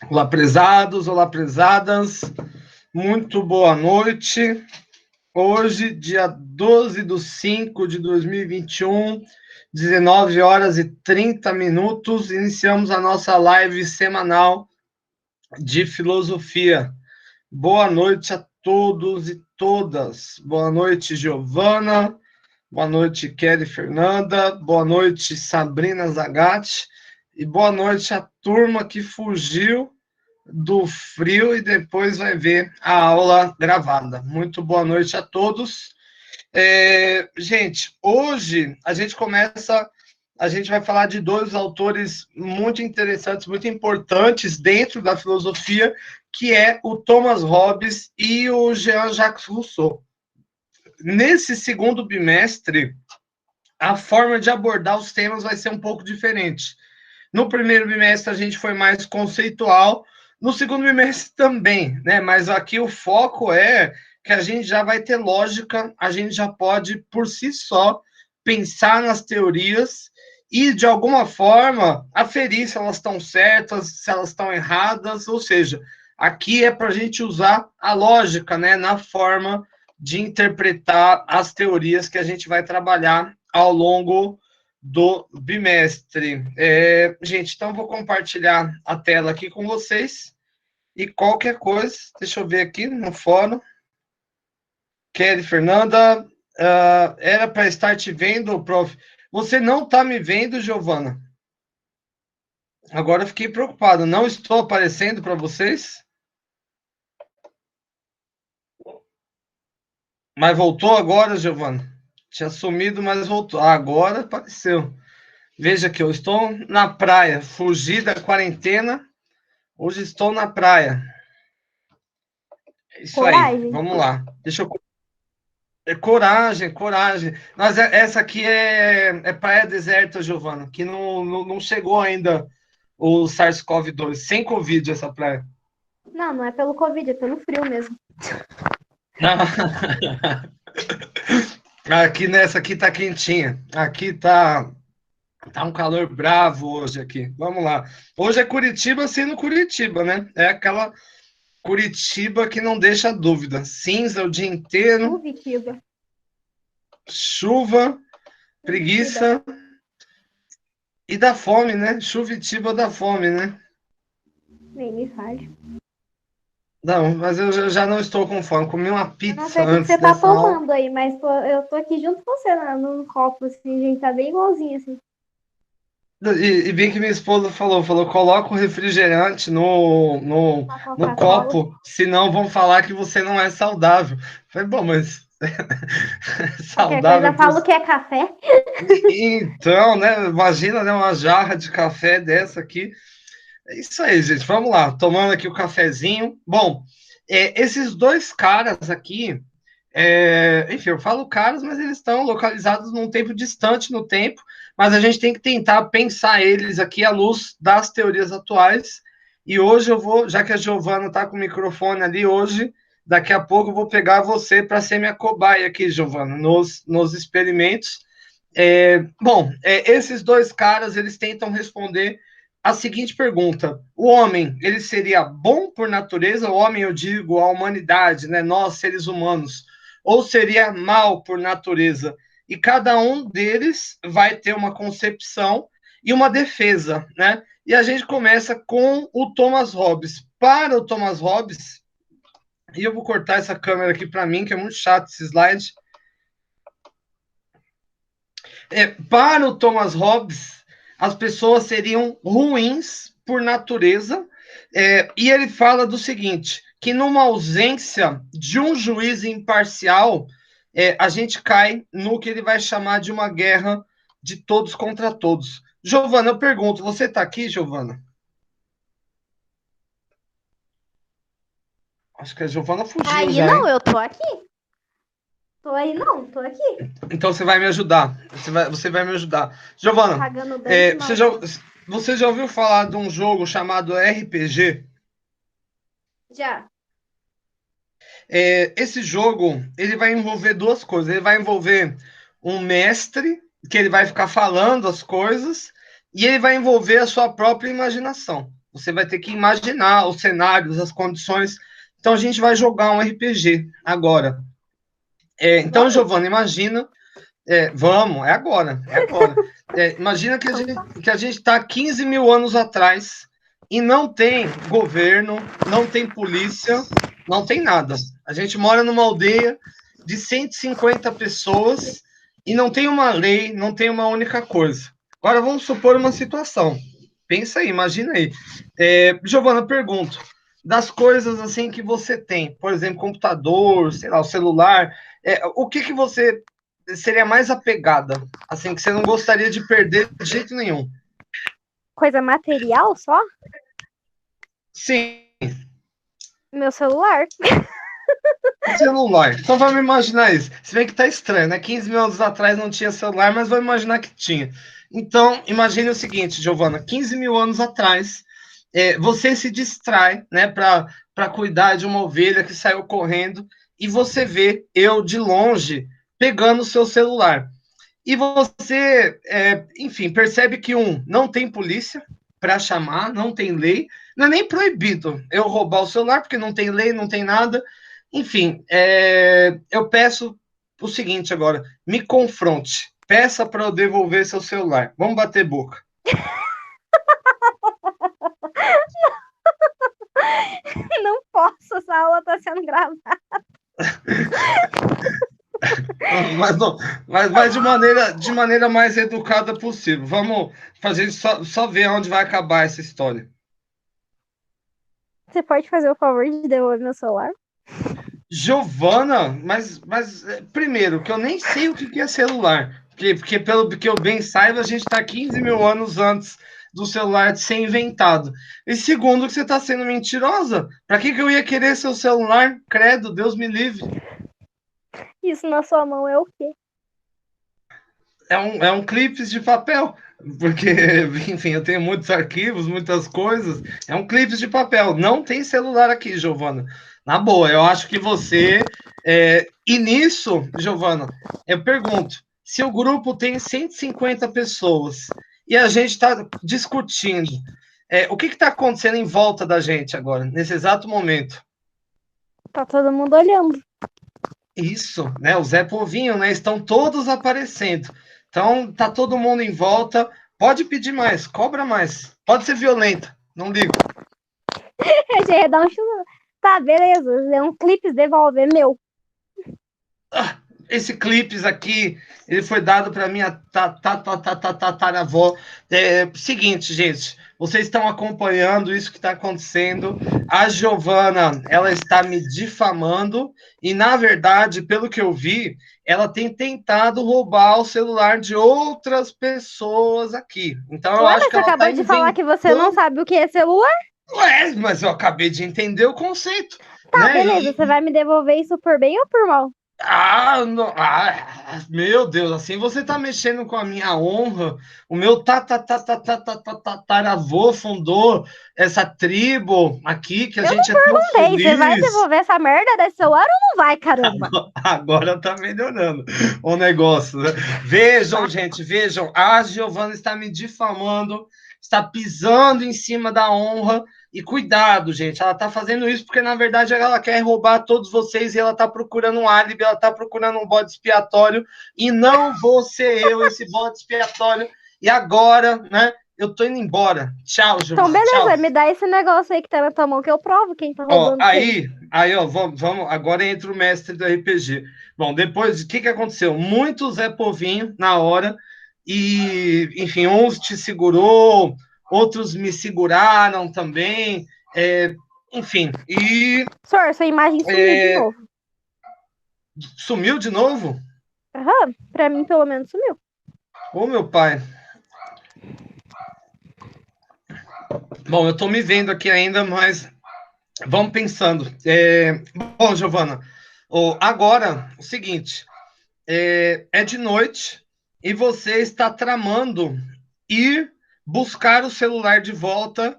Olá, prezados, olá, prezadas, muito boa noite. Hoje, dia 12/5/2021, 19 horas e 30 minutos, iniciamos a nossa live semanal de filosofia. Boa noite a todos e todas. Boa noite, Giovana. Boa noite, Kelly Fernanda. Boa noite, Sabrina Zagatti. E boa noite à turma que fugiu do frio e depois vai ver a aula gravada. Muito boa noite a todos. Gente, hoje a gente vai falar de dois autores muito interessantes, muito importantes dentro da filosofia, que é o Thomas Hobbes e o Jean-Jacques Rousseau. Nesse segundo bimestre, a forma de abordar os temas vai ser um pouco diferente. No primeiro bimestre a gente foi mais conceitual, no segundo bimestre também, né? Mas aqui o foco é que a gente já vai ter lógica, a gente já pode, por si só, pensar nas teorias e, de alguma forma, aferir se elas estão certas, se elas estão erradas, ou seja, aqui é para a gente usar a lógica, né, na forma de interpretar as teorias que a gente vai trabalhar ao longo do bimestre. Gente, então vou compartilhar a tela aqui com vocês e qualquer coisa, deixa eu ver aqui no fórum. Kelly Fernanda, era para estar te vendo, prof. Você não está me vendo, Giovana? Agora eu fiquei preocupado. Não estou aparecendo para vocês? Mas voltou agora, Giovana? Tinha sumido, mas voltou. Agora apareceu. Veja que eu estou na praia, fugi da quarentena. Hoje estou na praia. Isso aí, Coragem. vamos lá. Deixa eu. Coragem, coragem. Mas essa aqui é praia deserta, Giovana, que não chegou ainda o SARS-CoV-2. Sem Covid essa praia. Não, não é pelo Covid, é pelo frio mesmo. Aqui nessa aqui tá quentinha. Aqui tá um calor bravo hoje aqui. Vamos lá. Hoje é Curitiba sendo Curitiba, né? É aquela Curitiba que não deixa dúvida. Cinza o dia inteiro, Chuvitiba. chuva, Chuvitiba. preguiça e dá fome, né? Chuvitiba dá fome, né? Nem me fale. Não, mas eu já não estou com fome. Comi uma Eu não pizza sei o que antes você tá dessa aula. tomando aí, mas eu tô aqui junto com você num copo, assim, gente, tá bem igualzinho, assim. E vi que minha esposa falou, coloca o refrigerante Uma no Coca-Cola. copo, senão vão falar que você não é saudável. Falei, bom, mas Qualquer coisa, saudável por... falo que é café. Então, né, imagina, né, uma jarra de café dessa aqui. É isso aí, gente, vamos lá, tomando aqui o cafezinho. Bom, esses dois caras aqui, enfim, eu falo caras, mas eles estão localizados num tempo distante no tempo, mas a gente tem que tentar pensar eles aqui à luz das teorias atuais. E hoje eu vou, já que a Giovana está com o microfone ali, hoje, daqui a pouco eu vou pegar você para ser minha cobaia aqui, Giovana, nos experimentos. Bom, esses dois caras, eles tentam responder a seguinte pergunta: o homem, ele seria bom por natureza? O homem, eu digo, a humanidade, né? Nós, seres humanos, ou seria mal por natureza? E cada um deles vai ter uma concepção e uma defesa, né? E a gente começa com o Thomas Hobbes. Para o Thomas Hobbes, e eu vou cortar essa câmera aqui para mim, que é muito chato esse slide. Para o Thomas Hobbes, as pessoas seriam ruins por natureza, e ele fala do seguinte, que numa ausência de um juiz imparcial, a gente cai no que ele vai chamar de uma guerra de todos contra todos. Giovana, eu pergunto, você está aqui, Giovana? Acho que a Giovana fugiu Aí já, não, hein? eu tô aqui. Tô aí não, tô aqui. Então você vai me ajudar. Você vai me ajudar. Giovana, Pagando bem de malvada. você já ouviu falar de um jogo chamado RPG? Já. Esse jogo ele vai envolver duas coisas. Ele vai envolver um mestre, que ele vai ficar falando as coisas, e ele vai envolver a sua própria imaginação. Você vai ter que imaginar os cenários, as condições. Então, a gente vai jogar um RPG agora. Então, Giovana, imagina. Vamos, é agora, é agora. Imagina que a gente está 15 mil anos atrás e não tem governo, não tem polícia, não tem nada. A gente mora numa aldeia de 150 pessoas e não tem uma lei, não tem uma única coisa. Agora vamos supor uma situação. Pensa aí, imagina aí. Giovana, pergunto, das coisas assim que você tem, por exemplo, computador, sei lá, o celular, o que você seria mais apegada, assim, que você não gostaria de perder de jeito nenhum? Coisa material só? Sim, Meu celular. celular. Então vamos imaginar isso. Se bem que tá estranho, né? 15 mil anos atrás não tinha celular, mas vamos imaginar que tinha. Então, imagine o seguinte, Giovana, 15 mil anos atrás, você se distrai, né, para cuidar de uma ovelha que saiu correndo, e você vê eu de longe pegando o seu celular. E você, enfim, percebe que não tem polícia para chamar, não tem lei, não é nem proibido eu roubar o celular, porque não tem lei, não tem nada. Enfim, eu peço o seguinte agora: me confronte, peça para eu devolver seu celular. Vamos bater boca. Não posso, essa aula tá sendo gravada. Mas, não, mas de maneira mais educada possível. Vamos fazer só ver onde vai acabar essa história. Você pode fazer o favor de devolver meu celular? Giovana, mas primeiro, que eu nem sei o que é celular. Porque pelo que eu bem saiba, a gente está 15 mil anos antes do celular de ser inventado. E segundo, que você está sendo mentirosa. Para que eu ia querer seu celular? Credo, Deus me livre. Isso na sua mão é o quê? É um clipe de papel. Porque, enfim, eu tenho muitos arquivos, muitas coisas. É um clipe de papel. Não tem celular aqui, Giovana. Na boa, eu acho que você. E nisso, Giovana, eu pergunto: se o grupo tem 150 pessoas e a gente está discutindo, o que está acontecendo em volta da gente agora, nesse exato momento? Tá todo mundo olhando. Isso, né? O Zé Povinho, né? Estão todos aparecendo. Então, tá todo mundo em volta. Pode pedir mais, cobra mais. Pode ser violenta, não ligo. Eu já ia dar um chulo. Tá, beleza. É um clipe devolver meu. Esse clipes aqui, ele foi dado para minha tataravó. Seguinte, gente, vocês estão acompanhando isso que está acontecendo. A Giovana, ela está me difamando e, na verdade, pelo que eu vi, ela tem tentado roubar o celular de outras pessoas aqui. Então, eu Ué, acho mas que você ela está acabou de falar que você não sabe o que é celular? Ué, mas eu acabei de entender o conceito, Tá, né? beleza. Você vai me devolver isso por bem ou por mal? Meu Deus, assim você tá mexendo com a minha honra. O meu tataravô fundou essa tribo aqui, que a Eu não gente é tão perguntei. Você vai feliz. devolver essa merda desse celular ou não vai, caramba? Agora tá melhorando o negócio, né? Vejam, gente, vejam. A Giovana está me difamando, está pisando em cima da honra. E cuidado, gente, ela tá fazendo isso porque, na verdade, ela quer roubar todos vocês e ela tá procurando um álibi, ela tá procurando um bode expiatório. E não vou ser eu esse bode expiatório. E agora, né? Eu tô indo embora. Tchau, Então, Giovana. beleza. Tchau. Me dá esse negócio aí que tá na tua mão que eu provo quem tá Ó, roubando quem. aí, ó, vamos, agora entra o mestre do RPG. Bom, depois, o que aconteceu? Muito Zé Povinho na hora, e, enfim, uns te segurou, outros me seguraram também, enfim, e Senhor, sua imagem sumiu de novo. sumiu de novo? Aham, pra mim pelo menos sumiu. Ô, meu pai. Bom, eu tô me vendo aqui ainda, mas vamos pensando. Bom, Giovana, agora, o seguinte, é de noite e você está tramando ir buscar o celular de volta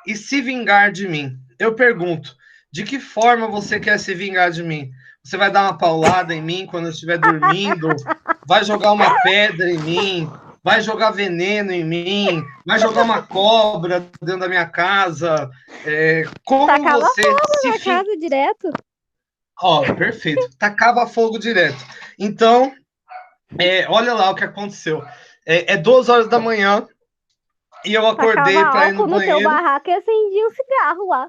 e se vingar de mim. Eu pergunto, de que forma você quer se vingar de mim? Você vai dar uma paulada em mim quando eu estiver dormindo? Vai jogar uma pedra em mim? vai jogar veneno em mim, vai jogar uma cobra dentro da minha casa. Como Tacava você fogo se... na casa direto. Ó, perfeito. Tacava fogo direto. Então, olha lá o que aconteceu. É 2 horas da manhã e eu Tacava acordei para ir no álcool no teu banheiro. barraco e acendia um cigarro lá.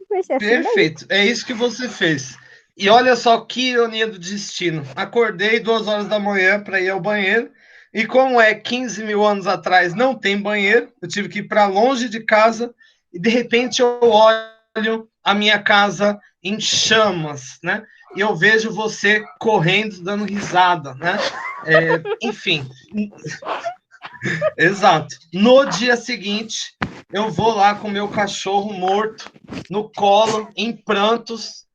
Mexer assim daí. Perfeito, é isso que você fez. E olha só que ironia do destino. Acordei 2 horas da manhã para ir ao banheiro. E como 15 mil anos atrás não tem banheiro, eu tive que ir para longe de casa. E de repente eu olho a minha casa em chamas, né? E eu vejo você correndo, dando risada, né? Enfim, exato. No dia seguinte, eu vou lá com meu cachorro morto no colo, em prantos,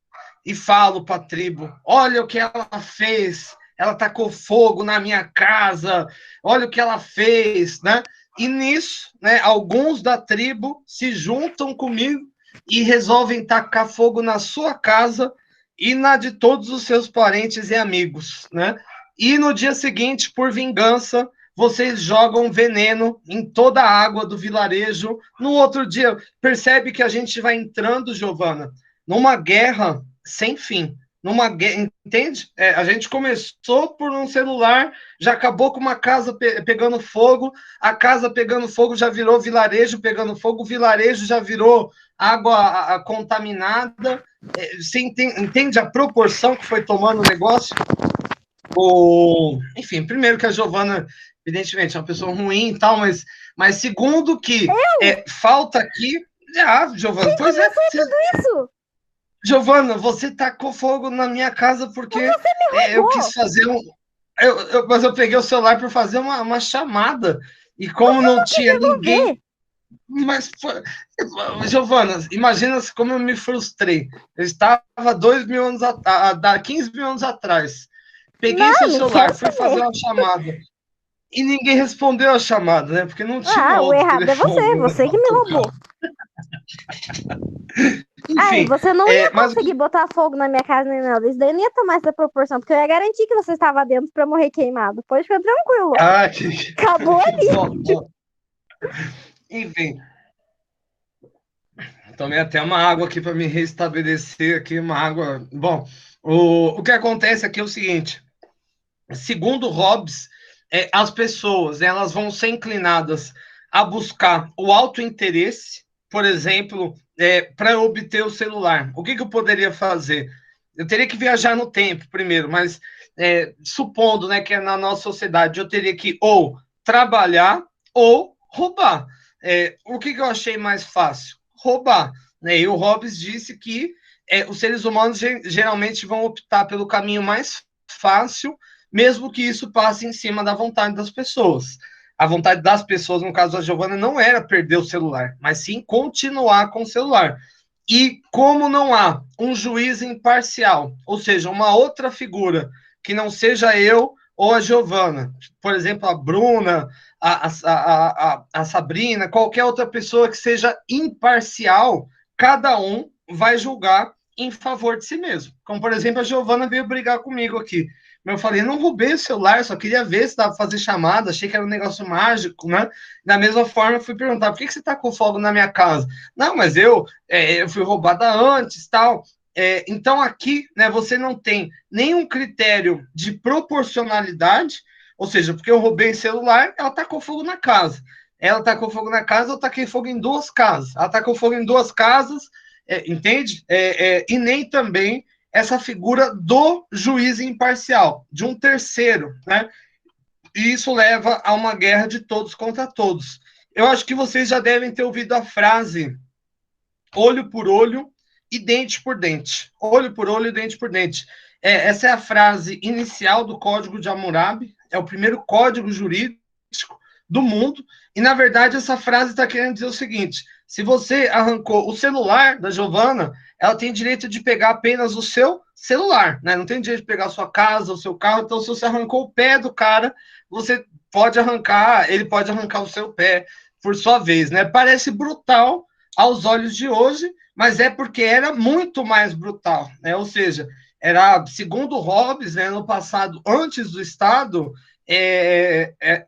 e falo para a tribo: olha o que ela fez, ela tacou fogo na minha casa, olha o que ela fez, né? E nisso, né, alguns da tribo se juntam comigo e resolvem tacar fogo na sua casa e na de todos os seus parentes e amigos, né? E no dia seguinte, por vingança, vocês jogam veneno em toda a água do vilarejo. No outro dia, percebe que a gente vai entrando, Giovana, numa guerra sem fim. Numa guerra, entende? A gente começou por um celular, já acabou com uma casa pegando fogo, a casa pegando fogo já virou vilarejo pegando fogo, o vilarejo já virou água contaminada. Você entende a proporção que foi tomando o negócio? Enfim, primeiro que a Giovana, evidentemente, é uma pessoa ruim e tal, mas segundo que falta aqui. Giovana, Quem pois é. começou tudo isso? Giovana, você tacou fogo na minha casa porque Mas você me eu roubou. quis fazer mas eu peguei o celular para fazer uma chamada. E como Você não não quis tinha ninguém. devolver. Mas, Giovana, imagina como eu me frustrei. Eu estava 2 mil anos, 15 mil anos atrás. Peguei seu Não, celular, quero fui fazer saber. uma chamada. E ninguém respondeu a chamada, né? Porque não tinha Ah, o outro errado é você. telefone, né, Você para que me tocar. roubou. Ah, e Enfim, você não ia mas conseguir botar fogo na minha casa nem nada. Isso daí não ia tomar essa proporção, porque eu ia garantir que você estava dentro pra morrer queimado. Pode ficar tranquilo. que... Acabou ali. bom, enfim, tomei até uma água aqui para me restabelecer aqui, uma água. Bom, o que acontece aqui é o seguinte: segundo Hobbes, as pessoas elas vão ser inclinadas a buscar o autointeresse, por exemplo, para obter o celular. O que eu poderia fazer? Eu teria que viajar no tempo primeiro, mas supondo, né, que na nossa sociedade eu teria que ou trabalhar ou roubar. O que eu achei mais fácil? Roubar. Né? E o Hobbes disse que os seres humanos geralmente vão optar pelo caminho mais fácil, mesmo que isso passe em cima da vontade das pessoas. A vontade das pessoas, no caso da Giovana, não era perder o celular, mas sim continuar com o celular. E como não há um juiz imparcial, ou seja, uma outra figura que não seja eu ou a Giovana, por exemplo, a Bruna, a Sabrina, qualquer outra pessoa que seja imparcial, cada um vai julgar em favor de si mesmo. Como, por exemplo, a Giovana veio brigar comigo aqui. Mas eu falei, não roubei o celular, só queria ver se dava para fazer chamada, achei que era um negócio mágico, né? Da mesma forma, eu fui perguntar, por que você está com fogo na minha casa? Não, mas eu fui roubada antes, tal. Então, aqui, né, você não tem nenhum critério de proporcionalidade, ou seja, porque eu roubei celular, ela tacou fogo na casa. Ela tacou fogo na casa, eu taquei fogo em 2 casas. Ela tacou fogo em 2 casas, entende? E nem também essa figura do juiz imparcial, de um terceiro, né? E isso leva a uma guerra de todos contra todos. Eu acho que vocês já devem ter ouvido a frase olho por olho e dente por dente. Olho por olho e dente por dente. Essa é a frase inicial do Código de Hammurabi, é o primeiro código jurídico do mundo, e na verdade essa frase está querendo dizer o seguinte: se você arrancou o celular da Giovana, ela tem direito de pegar apenas o seu celular, né? Não tem direito de pegar a sua casa, o seu carro. Então, se você arrancou o pé do cara, você pode arrancar, ele pode arrancar o seu pé por sua vez, né? Parece brutal aos olhos de hoje, mas é porque era muito mais brutal, né? Ou seja, era, segundo Hobbes, né, no passado, antes do Estado,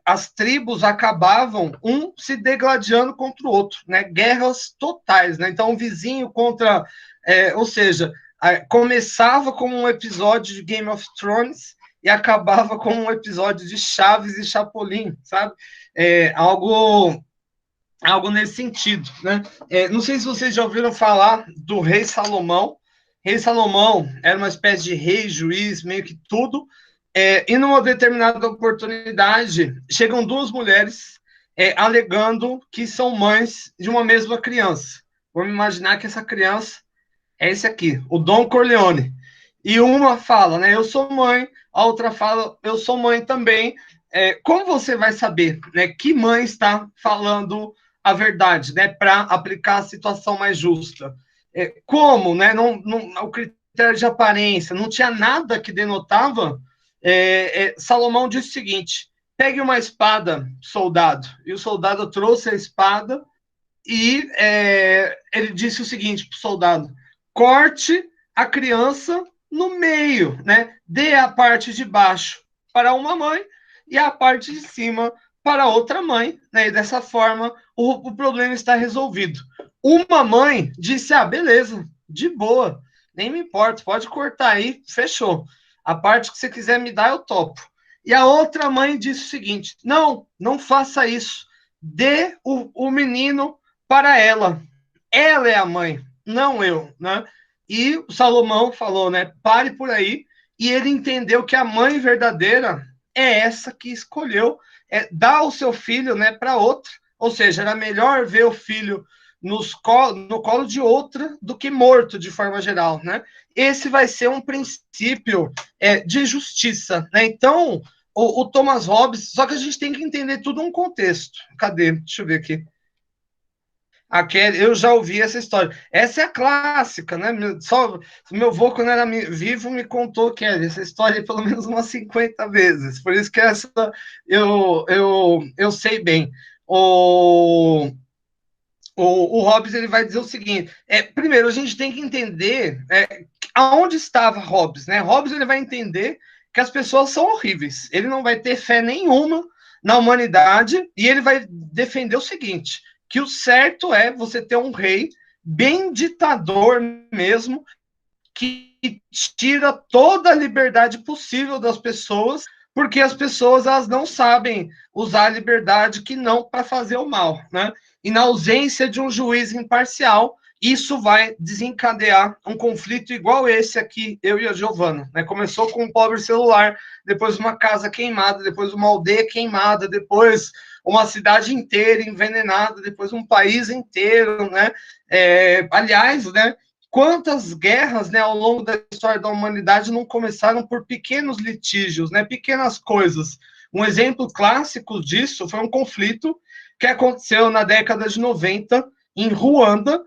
as tribos acabavam se degladiando contra o outro, né? Guerras totais, né? Então, um vizinho contra, ou seja, começava como um episódio de Game of Thrones e acabava como um episódio de Chaves e Chapolin, sabe? Algo nesse sentido, né? Não sei se vocês já ouviram falar do rei Salomão. Rei Salomão era uma espécie de rei, juiz, meio que tudo. E numa determinada oportunidade, chegam duas mulheres alegando que são mães de uma mesma criança. Vamos imaginar que essa criança é esse aqui, o Don Corleone. E uma fala, né, eu sou mãe, a outra fala, eu sou mãe também. Como você vai saber, né, que mãe está falando a verdade, né, para aplicar a situação mais justa? Como, né, o critério de aparência, não tinha nada que denotava. Salomão disse o seguinte: pegue uma espada, soldado. E o soldado trouxe a espada e ele disse o seguinte para o soldado: corte a criança no meio, né? Dê a parte de baixo para uma mãe e a parte de cima para outra mãe, né? E dessa forma o problema está resolvido. Uma mãe disse: ah, beleza, de boa, nem me importa, pode cortar aí, fechou. A parte que você quiser me dar, eu topo. E a outra mãe disse o seguinte: não, não faça isso. Dê o menino para ela. Ela é a mãe, não eu, né? E o Salomão falou, né? Pare por aí. E ele entendeu que a mãe verdadeira é essa que escolheu dar o seu filho, né, para outra. Ou seja, era melhor ver o filho no colo de outra do que morto, de forma geral, né? Esse vai ser um princípio de justiça, né? Então, o Thomas Hobbes, só que a gente tem que entender tudo um contexto. Cadê? Deixa eu ver aqui. Eu já ouvi essa história. Essa é a clássica, né? Meu avô, quando era vivo, me contou que essa história pelo menos umas 50 vezes. Por isso que essa eu sei bem. O, o Hobbes ele vai dizer o seguinte: primeiro, a gente tem que entender aonde estava Hobbes, né? Hobbes ele vai entender que as pessoas são horríveis. Ele não vai ter fé nenhuma na humanidade e ele vai defender o seguinte: que o certo é você ter um rei bem ditador mesmo, que tira toda a liberdade possível das pessoas, porque as pessoas elas não sabem usar a liberdade que não para fazer o mal, né? E na ausência de um juiz imparcial, isso vai desencadear um conflito igual esse aqui, eu e a Giovana, né? Começou com um pobre celular, depois uma casa queimada, depois uma aldeia queimada, depois uma cidade inteira envenenada, depois um país inteiro, né? Aliás, né? Quantas guerras, né, ao longo da história da humanidade não começaram por pequenos litígios, né, pequenas coisas. Um exemplo clássico disso foi um conflito que aconteceu na década de 90 em Ruanda,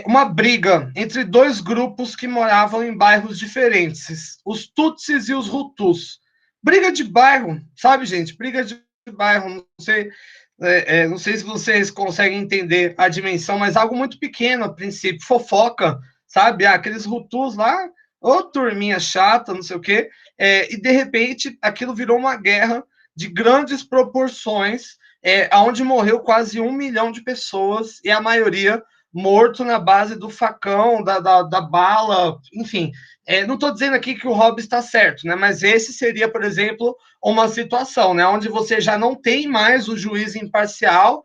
uma briga entre dois grupos que moravam em bairros diferentes, os Tutsis e os Hutus. Briga de bairro, sabe, gente? Briga de bairro, não sei se vocês conseguem entender a dimensão, mas algo muito pequeno a princípio, fofoca, sabe? Aqueles Hutus lá, ô turminha chata, não sei o quê, e de repente aquilo virou uma guerra de grandes proporções, onde morreu quase 1 milhão de pessoas, e a maioria morto na base do facão, da bala, enfim. Não estou dizendo aqui que o Hobbes está certo, né? Mas esse seria, por exemplo, uma situação, né? Onde você já não tem mais o juiz imparcial,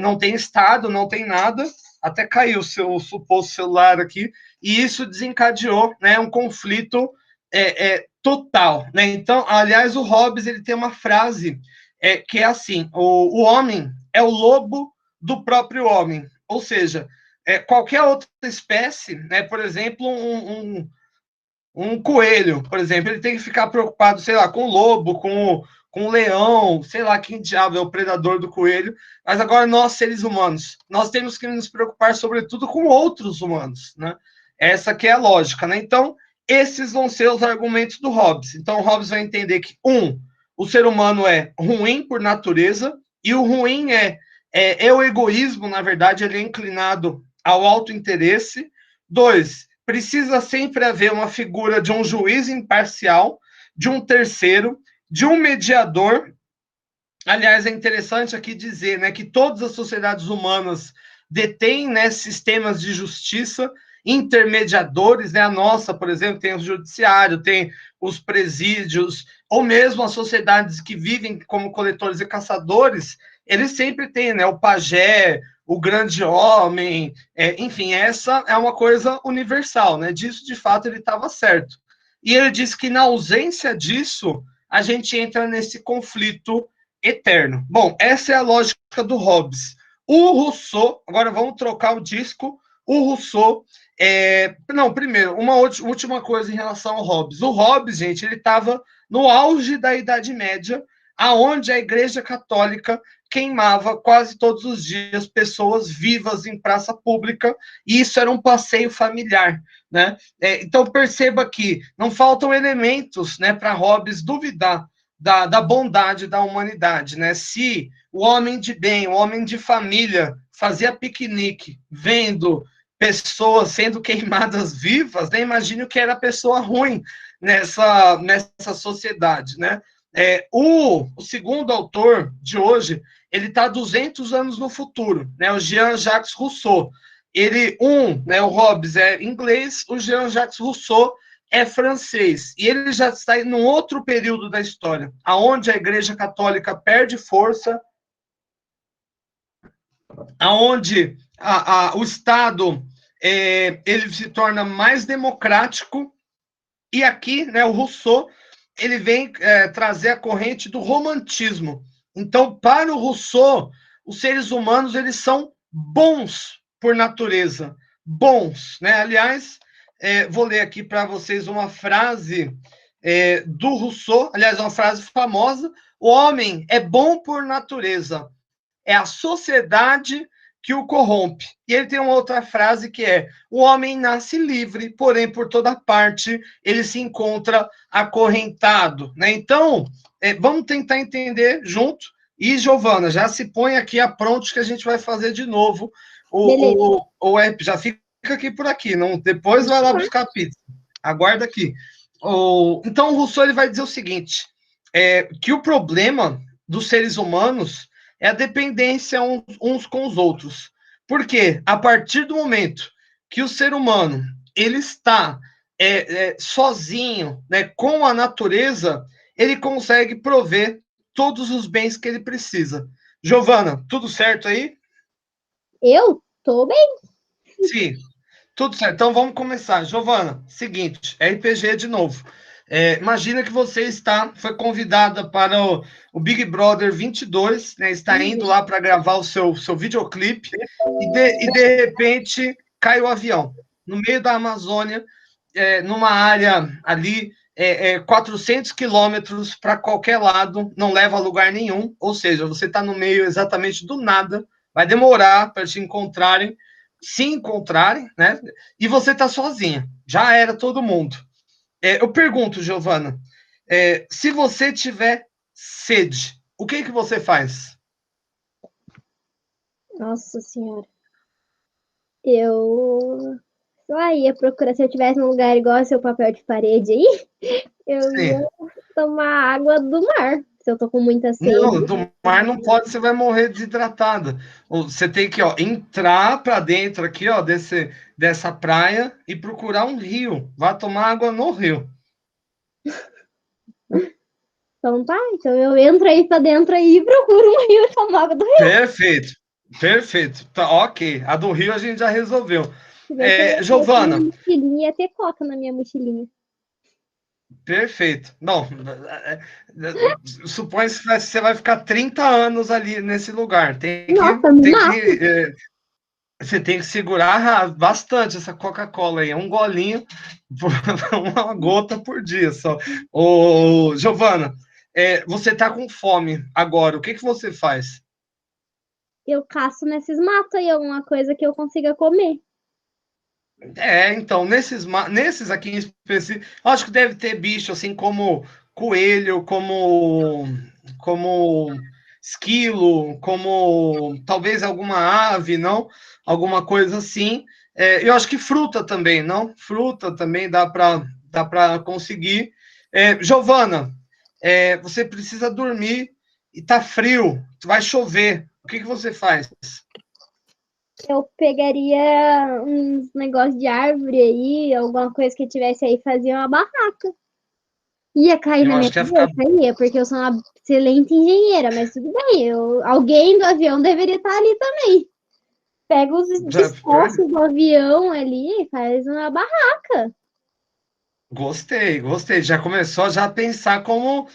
não tem Estado, não tem nada, até caiu o seu suposto celular aqui, e isso desencadeou, né, um conflito total, né? Então, aliás, o Hobbes ele tem uma frase que é assim: o homem é o lobo do próprio homem, ou seja, qualquer outra espécie, né, por exemplo, um coelho, por exemplo, ele tem que ficar preocupado, sei lá, com o lobo, com o leão, sei lá quem diabo é o predador do coelho, mas agora nós, seres humanos, nós temos que nos preocupar, sobretudo, com outros humanos, né? Essa que é a lógica, né? Então, esses vão ser os argumentos do Hobbes. Então, o Hobbes vai entender que, o ser humano é ruim por natureza, e o ruim é o egoísmo, na verdade, ele é inclinado ao autointeresse. 2, precisa sempre haver uma figura de um juiz imparcial, de um terceiro, de um mediador. Aliás, é interessante aqui dizer, né, que todas as sociedades humanas detêm, né, sistemas de justiça, intermediadores, né? A nossa, por exemplo, tem o judiciário, tem os presídios, ou mesmo as sociedades que vivem como coletores e caçadores, eles sempre têm, né, o pajé, o grande homem, enfim, essa é uma coisa universal, né? Disso, de fato, ele estava certo. E ele disse que na ausência disso, a gente entra nesse conflito eterno. Bom, essa é a lógica do Hobbes. O Rousseau, agora vamos trocar o disco. O Rousseau, não, primeiro, uma última coisa em relação ao Hobbes. O Hobbes, gente, ele estava no auge da Idade Média, aonde a Igreja Católica queimava quase todos os dias pessoas vivas em praça pública, e isso era um passeio familiar, né? Então perceba que não faltam elementos, né, para Hobbes duvidar da bondade da humanidade, né? Se o homem de bem, o homem de família fazia piquenique vendo pessoas sendo queimadas vivas, né? Imagine o que era a pessoa ruim nessa sociedade, né? O segundo autor de hoje, ele está 200 anos no futuro, né? O Jean-Jacques Rousseau. Né, o Hobbes é inglês, o Jean-Jacques Rousseau é francês, e ele já está em um outro período da história, aonde a Igreja Católica perde força, aonde o Estado ele se torna mais democrático, e aqui, né, o Rousseau, ele vem trazer a corrente do romantismo. Então, para o Rousseau, os seres humanos, eles são bons por natureza, bons, né? Aliás, vou ler aqui para vocês uma frase do Rousseau, aliás, uma frase famosa: o homem é bom por natureza, é a sociedade que o corrompe. E ele tem uma outra frase que é: o homem nasce livre, porém por toda parte ele se encontra acorrentado, né? Então, vamos tentar entender junto. E Giovana, já se põe aqui a pronto que a gente vai fazer de novo o app. Já fica aqui por aqui, não, depois vai lá buscar a pizza. Aguarda aqui. Então o Rousseau ele vai dizer o seguinte: que o problema dos seres humanos é a dependência uns com os outros. Porque a partir do momento que o ser humano ele está sozinho, né, com a natureza, ele consegue prover todos os bens que ele precisa. Giovana, tudo certo aí? Eu tô bem. Sim, tudo certo. Então vamos começar. Giovana, seguinte, RPG de novo. Imagina que você foi convidada para o Big Brother 22, né? Está indo lá para gravar o seu videoclipe e de repente cai o avião no meio da Amazônia, numa área ali 400 quilômetros para qualquer lado, não leva a lugar nenhum, ou seja, você está no meio exatamente do nada, vai demorar para se encontrarem, né? E você está sozinha, já era todo mundo. Eu pergunto, Giovana, se você tiver sede, o que você faz? Nossa senhora. Eu só ia procurar, se eu tivesse num lugar igual ao seu papel de parede aí, eu ia Sim. tomar água do mar. Se eu tô com muita sede. Não, do mar não pode, você vai morrer desidratada. Você tem que entrar para dentro aqui, dessa praia e procurar um rio. Vá tomar água no rio. Então tá, então eu entro aí pra dentro aí e procuro um rio e tomo água do rio. Perfeito, perfeito. Tá, ok. A do rio a gente já resolveu. Se bem que eu Giovana, minha mochilinha ia ter coca na minha mochilinha. perfeito. Não, supõe que você vai ficar 30 anos ali nesse lugar. Nossa, no máximo. Você tem que segurar bastante essa Coca-Cola aí. Um golinho, uma gota por dia só. Giovana, você tá com fome agora. O que você faz? Eu caço nesses matos aí alguma coisa que eu consiga comer. Então, nesses aqui em específico, acho que deve ter bicho, assim, como coelho, como esquilo, como talvez alguma ave, não? Alguma coisa assim. Eu acho que fruta também, não? Fruta também dá para conseguir. Giovana, você precisa dormir e tá frio, vai chover. O que você faz? Eu pegaria uns negócios de árvore aí, alguma coisa que tivesse aí, fazia uma barraca. Ia cair Eu na minha acho que ia ficar. cabeça? Ia, porque eu sou uma excelente engenheira, mas tudo bem, alguém do avião deveria estar ali também. Pega os destroços do avião ali e faz uma barraca. Gostei. Já começou já a pensar como.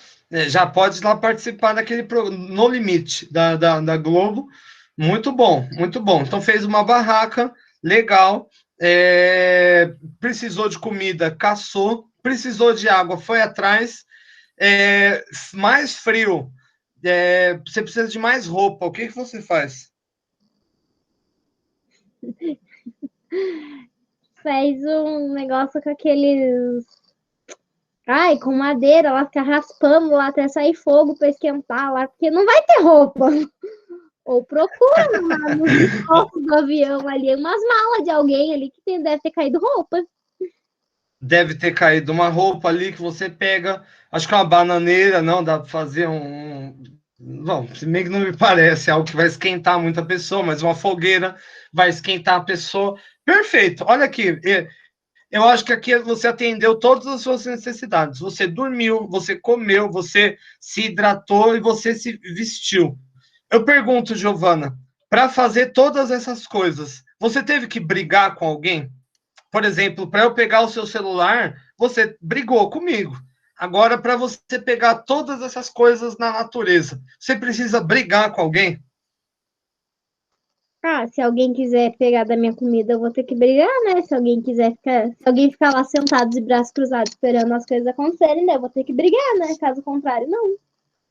Já pode lá participar daquele No Limite da Globo. Muito bom, muito bom. Então fez uma barraca, legal. Precisou de comida, caçou. Precisou de água, foi atrás. Mais frio. Você precisa de mais roupa. O que você faz? Faz um negócio com aqueles. Ai, com madeira, lá fica raspando lá até sair fogo para esquentar lá, porque não vai ter roupa. Ou procura lá nos destroços do avião ali, umas malas de alguém ali que deve ter caído roupa. Deve ter caído uma roupa ali que você pega. Acho que é uma bananeira, não, dá para fazer Bom, se bem que não me parece algo que vai esquentar muita pessoa, mas uma fogueira vai esquentar a pessoa. Perfeito. Olha aqui, eu acho que aqui você atendeu todas as suas necessidades. Você dormiu, você comeu, você se hidratou e você se vestiu. Eu pergunto, Giovana, para fazer todas essas coisas, você teve que brigar com alguém? Por exemplo, para eu pegar o seu celular, você brigou comigo. Agora, para você pegar todas essas coisas na natureza, você precisa brigar com alguém? Ah, se alguém quiser pegar da minha comida, eu vou ter que brigar, né? Se alguém ficar lá sentado de braços cruzados esperando as coisas acontecerem, né? Eu vou ter que brigar, né? Caso contrário, não.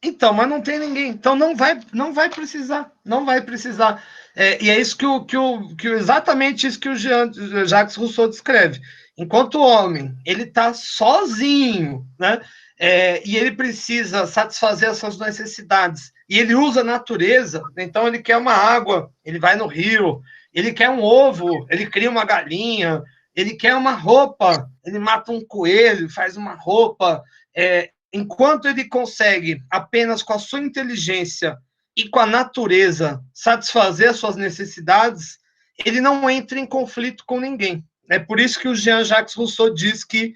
Então, mas não tem ninguém. Então não vai precisar, não vai precisar. E é isso exatamente isso que o Jacques Rousseau descreve. Enquanto o homem ele está sozinho, né? E ele precisa satisfazer as suas necessidades. E ele usa a natureza. Então ele quer uma água, ele vai no rio. Ele quer um ovo, ele cria uma galinha. Ele quer uma roupa, ele mata um coelho, faz uma roupa. Enquanto ele consegue, apenas com a sua inteligência e com a natureza, satisfazer as suas necessidades, ele não entra em conflito com ninguém. É por isso que o Jean-Jacques Rousseau diz que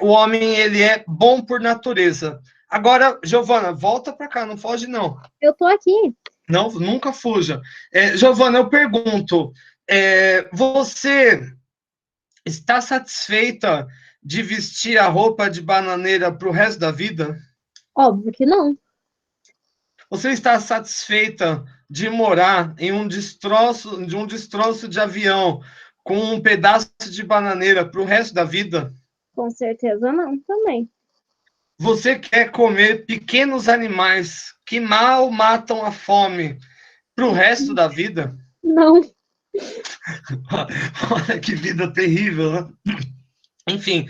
o homem ele é bom por natureza. Agora, Giovana, volta para cá, não foge não. Eu tô aqui. Não, nunca fuja. Giovana, eu pergunto, você está satisfeita de vestir a roupa de bananeira para o resto da vida? Óbvio que não. Você está satisfeita de morar em um destroço de avião com um pedaço de bananeira para o resto da vida? Com certeza não, também. Você quer comer pequenos animais que mal matam a fome para o resto da vida? Não. Olha que vida terrível, né? Enfim,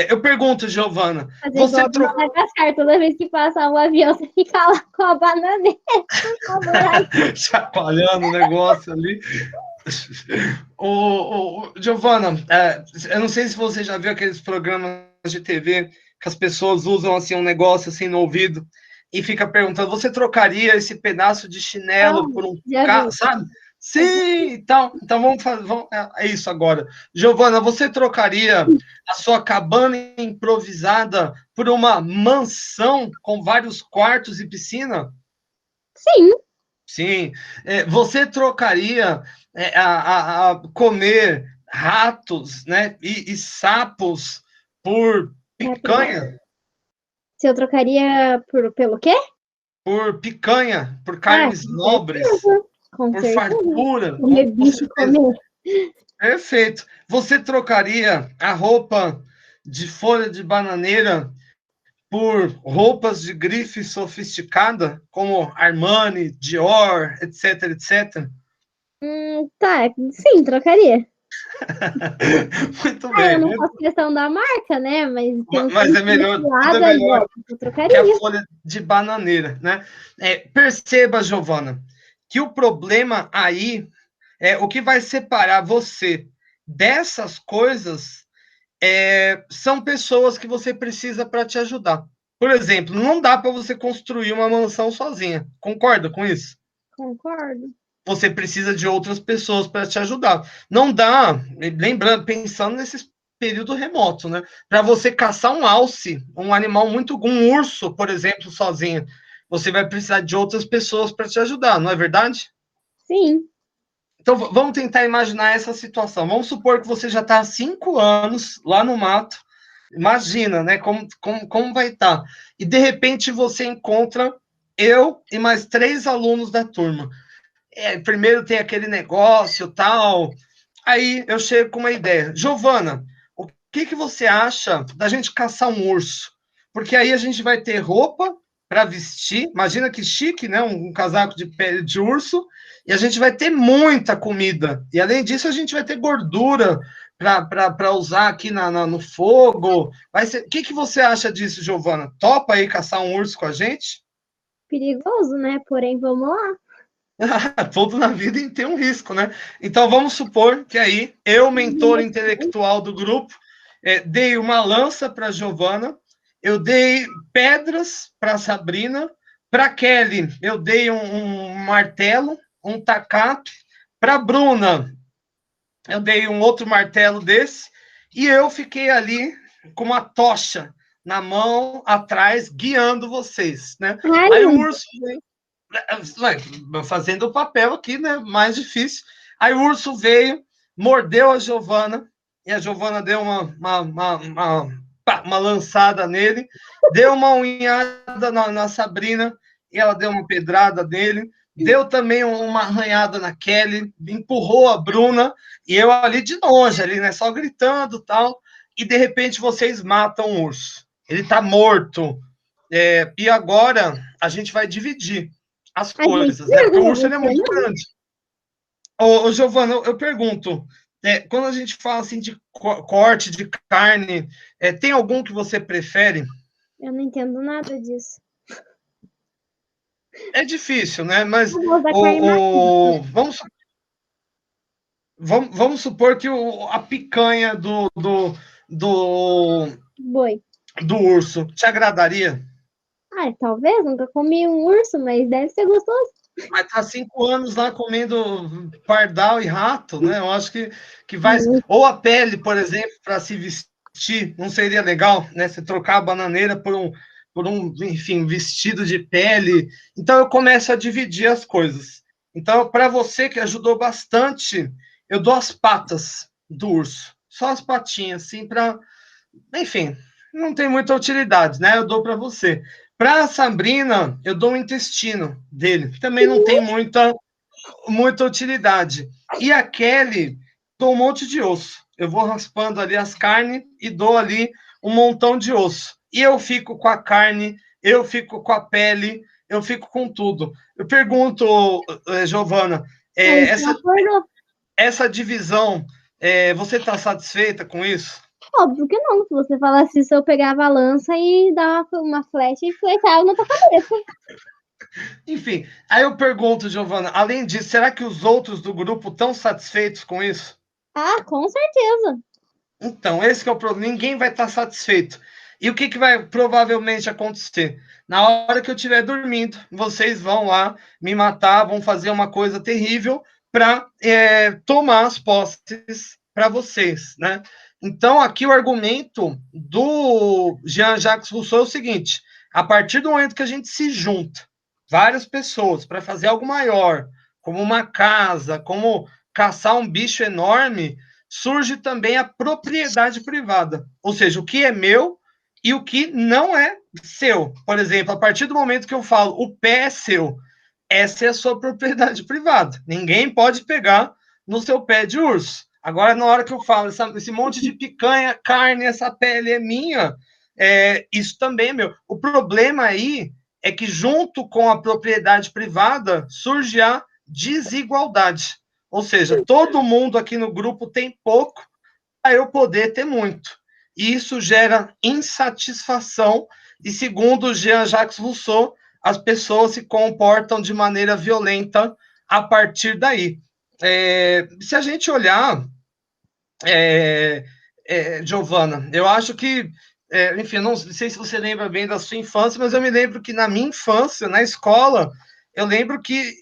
eu pergunto, Giovana, Fazer você igual do Madagascar, toda vez que passar um avião, você fica lá com a bananeira, por favor. chacoalhando o negócio ali. Giovana, eu não sei se você já viu aqueles programas de TV que as pessoas usam assim um negócio assim no ouvido e fica perguntando: você trocaria esse pedaço de chinelo por um carro, sabe? Sim, então vamos fazer. É isso agora. Giovana, você trocaria a sua cabana improvisada por uma mansão com vários quartos e piscina? Sim. Sim. Você trocaria a comer ratos, né, e sapos por picanha? Se eu trocaria pelo quê? Por picanha, por carnes nobres, com por certeza. fartura. Comer bicho, comer. Perfeito. Você trocaria a roupa de folha de bananeira por roupas de grife sofisticada, como Armani, Dior, etc, etc? Tá, sim, trocaria. Muito bem. Eu não faço questão da marca, né? Mas é melhor, tudo é melhor que a folha de bananeira, né? Perceba, Giovana, que o problema aí O que vai separar você dessas coisas são pessoas que você precisa para te ajudar. Por exemplo, não dá para você construir uma mansão sozinha. Concorda com isso? Concordo. Você precisa de outras pessoas para te ajudar. Não dá, lembrando, pensando nesses período remoto, né? Para você caçar um alce, um animal um urso, por exemplo, sozinho, você vai precisar de outras pessoas para te ajudar, não é verdade? Sim. Então vamos tentar imaginar essa situação. Vamos supor que você já está há 5 anos lá no mato. Imagina, né? Como vai estar? E de repente você encontra eu e mais 3 alunos da turma. Primeiro tem aquele negócio tal. Aí eu chego com uma ideia. Giovana, o que você acha da gente caçar um urso? Porque aí a gente vai ter roupa para vestir. Imagina que chique, né? Um casaco de pele de urso. E a gente vai ter muita comida. E além disso, a gente vai ter gordura para usar aqui no fogo. O que você acha disso, Giovana? Topa aí caçar um urso com a gente? Perigoso, né? Porém, vamos lá. Tudo na vida tem um risco, né? Então vamos supor que aí eu, mentor intelectual do grupo, dei uma lança para Giovana, eu dei pedras para Sabrina, para Kelly eu dei um martelo, um tacape, para Bruna eu dei um outro martelo desse e eu fiquei ali com uma tocha na mão atrás guiando vocês, né? Ai, Aí o urso fazendo o papel aqui, né? Mais difícil. Aí o urso veio, mordeu a Giovana, e a Giovana deu uma lançada nele, deu uma unhada na Sabrina, e ela deu uma pedrada nele, deu também uma arranhada na Kelly, empurrou a Bruna, e eu ali de longe, ali, né? Só gritando tal, e de repente vocês matam o urso. Ele está morto. E agora a gente vai dividir as a gente coisas, né? Porque o não, urso ele é você muito não. grande. Ô Giovana, eu pergunto, quando a gente fala assim de corte de carne, tem algum que você prefere? Eu não entendo nada disso. É difícil, né? Mas Eu gosto da carne macia. vamos supor que a picanha do, Boi. do urso te agradaria? Ah, talvez, nunca comi um urso, mas deve ser gostoso. Mas tá 5 anos lá comendo pardal e rato, né? Eu acho que vai. Hum. Ou a pele, por exemplo, para se vestir, não seria legal, né? Você trocar a bananeira enfim, vestido de pele. Então eu começo a dividir as coisas. Então, para você que ajudou bastante, eu dou as patas do urso. Só as patinhas, assim, para. Enfim, não tem muita utilidade, né? Eu dou para você. Para a Sabrina, eu dou o intestino dele, que também não tem muita utilidade. E a Kelly, dou um monte de osso. Eu vou raspando ali as carnes e dou ali um montão de osso. E eu fico com a carne, eu fico com a pele, eu fico com tudo. Eu pergunto, Giovana, A gente já acordou. essa divisão, você está satisfeita com isso? Óbvio que não. Se você falasse isso, eu pegava a lança e dava uma flecha e fletava na tua cabeça. Enfim, aí eu pergunto, Giovana, além disso, será que os outros do grupo estão satisfeitos com isso? Ah, com certeza. Então, esse que é o problema. Ninguém vai estar satisfeito. E o que vai provavelmente acontecer? Na hora que eu estiver dormindo, vocês vão lá me matar, vão fazer uma coisa terrível para tomar as posses para vocês, né? Então, aqui o argumento do Jean-Jacques Rousseau é o seguinte: a partir do momento que a gente se junta, várias pessoas, para fazer algo maior, como uma casa, como caçar um bicho enorme, surge também a propriedade privada, ou seja, o que é meu e o que não é seu. Por exemplo, a partir do momento que eu falo o pé é seu, essa é a sua propriedade privada. Ninguém pode pegar no seu pé de urso. Agora, na hora que eu falo esse monte de picanha, carne, essa pele é minha, isso também é meu. O problema aí é que, junto com a propriedade privada, surge a desigualdade. Ou seja, todo mundo aqui no grupo tem pouco para eu poder ter muito. E isso gera insatisfação, e segundo Jean-Jacques Rousseau, as pessoas se comportam de maneira violenta a partir daí. se a gente olhar, Giovana, eu acho que, enfim, não sei se você lembra bem da sua infância, mas eu me lembro que na minha infância, na escola, eu lembro que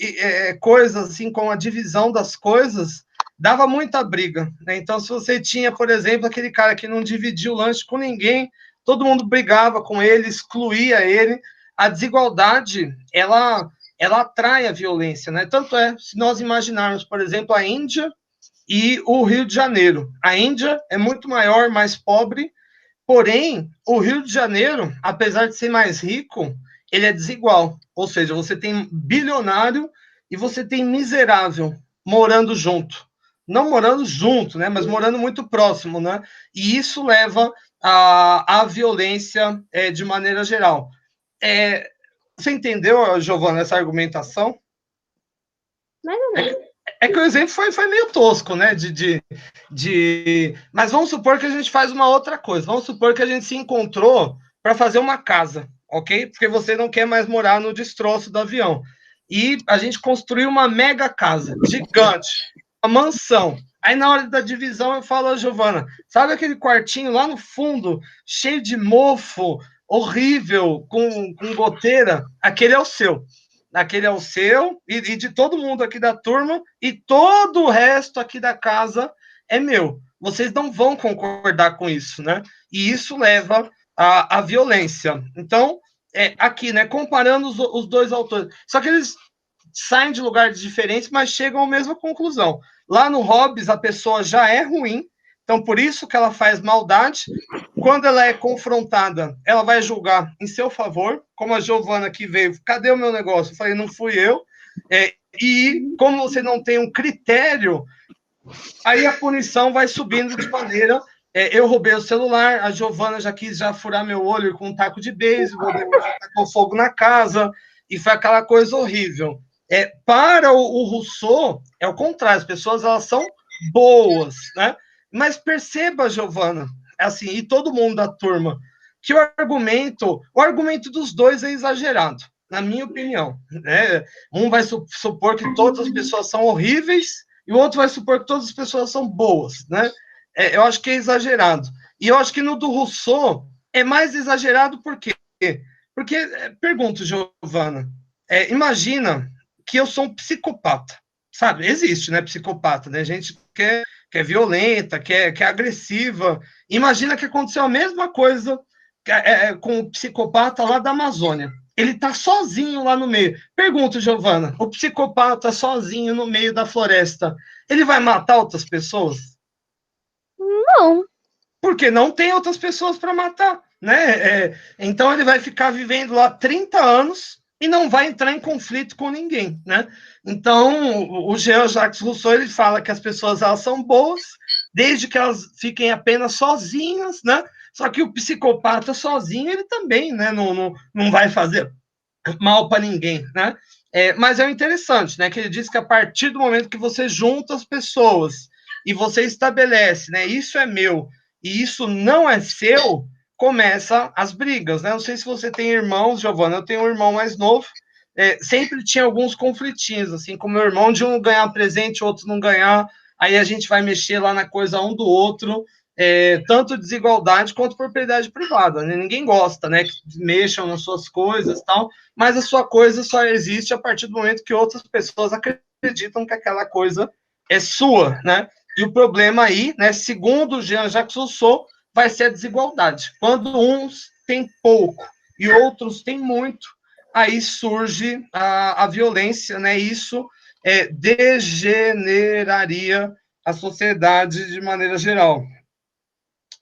coisas assim, como a divisão das coisas, dava muita briga, né? Então, se você tinha, por exemplo, aquele cara que não dividia o lanche com ninguém, todo mundo brigava com ele, excluía ele. A desigualdade, ela atrai a violência, né? Tanto é, se nós imaginarmos, por exemplo, a Índia e o Rio de Janeiro. A Índia é muito maior, mais pobre, porém, o Rio de Janeiro, apesar de ser mais rico, ele é desigual. Ou seja, você tem bilionário e você tem miserável morando junto. Não morando junto, né? Mas morando muito próximo, né? E isso leva à violência de maneira geral. Você entendeu, Giovana, essa argumentação? Mais ou menos. Que o exemplo foi meio tosco, né? Mas vamos supor que a gente faz uma outra coisa. Vamos supor que a gente se encontrou para fazer uma casa, ok? Porque você não quer mais morar no destroço do avião. E a gente construiu uma mega casa, gigante, uma mansão. Aí na hora da divisão eu falo a Giovana, sabe aquele quartinho lá no fundo, cheio de mofo, horrível, com goteira? Aquele é o seu. Aquele é o seu e de todo mundo aqui da turma, e todo o resto aqui da casa é meu. Vocês não vão concordar com isso, né? E isso leva à violência. Então, aqui, né, comparando os dois autores. Só que eles saem de lugares diferentes, mas chegam à mesma conclusão. Lá no Hobbes, a pessoa já é ruim, então por isso que ela faz maldade. Quando ela é confrontada, ela vai julgar em seu favor, como a Giovana que veio, cadê o meu negócio? Eu falei, não fui eu. E como você não tem um critério, aí a punição vai subindo de maneira. Eu roubei o celular, a Giovana já quis furar meu olho com um taco de beisebol, depois já tacou fogo na casa, e foi aquela coisa horrível. Para o Rousseau, é o contrário, as pessoas elas são boas, né? Mas perceba, Giovana, assim, e todo mundo da turma, que o argumento dos dois é exagerado, na minha opinião. Né? Um vai supor que todas as pessoas são horríveis, e o outro vai supor que todas as pessoas são boas, né? Eu acho que é exagerado. E eu acho que no do Rousseau é mais exagerado por quê? Porque, pergunto, Giovana, imagina que eu sou um psicopata, sabe? Existe, né, psicopata, né? Gente que é violenta, que é agressiva. Imagina que aconteceu a mesma coisa com o psicopata lá da Amazônia. Ele tá sozinho lá no meio. Pergunto, Giovana, o psicopata sozinho no meio da floresta, ele vai matar outras pessoas? Não. Porque não tem outras pessoas para matar, né? Então ele vai ficar vivendo lá 30 anos e não vai entrar em conflito com ninguém, né? Então o Jean-Jacques Rousseau ele fala que as pessoas elas são boas desde que elas fiquem apenas sozinhas, né? Só que o psicopata sozinho ele também, né? Não vai fazer mal para ninguém, né? Mas é interessante, né? Que ele diz que a partir do momento que você junta as pessoas e você estabelece, né? Isso é meu e isso não é seu, começa as brigas, né? Não sei se você tem irmãos, Giovana, eu tenho um irmão mais novo, sempre tinha alguns conflitinhos, assim, com meu irmão, de um ganhar presente, outro não ganhar, aí a gente vai mexer lá na coisa um do outro, tanto desigualdade quanto propriedade privada, né? Ninguém gosta, né, que mexam nas suas coisas e tal, mas a sua coisa só existe a partir do momento que outras pessoas acreditam que aquela coisa é sua, né? E o problema aí, né, segundo Jean-Jacques Rousseau, vai ser a desigualdade. Quando uns têm pouco e outros têm muito, aí surge a violência, né? Isso degeneraria a sociedade de maneira geral.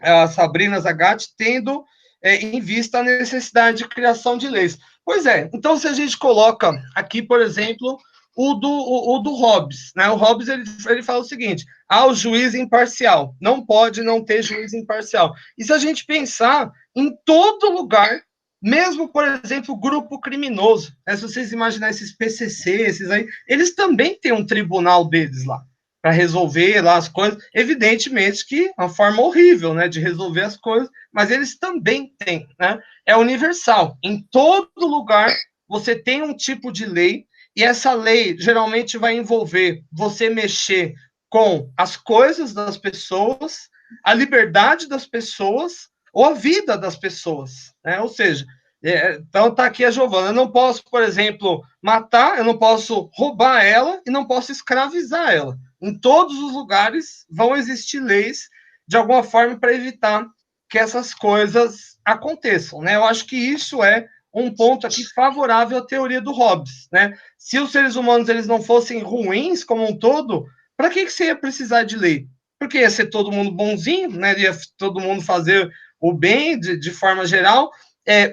A Sabrina Zagat tendo em vista a necessidade de criação de leis. Pois é, então se a gente coloca aqui, por exemplo, o do Hobbes, né? O Hobbes ele fala o seguinte: o juiz imparcial, não pode não ter juiz imparcial. E se a gente pensar em todo lugar, mesmo, por exemplo, o grupo criminoso, né? Se vocês imaginarem esses PCC, esses aí, eles também têm um tribunal deles lá para resolver lá as coisas. Evidentemente que é uma forma horrível, né, de resolver as coisas, mas eles também têm, né? É universal. Em todo lugar você tem um tipo de lei E essa lei geralmente vai envolver você mexer com as coisas das pessoas, a liberdade das pessoas ou a vida das pessoas, né? Ou seja, então está aqui a Giovana. Eu não posso, por exemplo, matar, eu não posso roubar ela e não posso escravizar ela. Em todos os lugares vão existir leis de alguma forma para evitar que essas coisas aconteçam, né? Eu acho que isso é um ponto aqui favorável à teoria do Hobbes, né? Se os seres humanos eles não fossem ruins como um todo, para que você ia precisar de lei? Porque ia ser todo mundo bonzinho, né? Ia todo mundo fazer o bem de forma geral,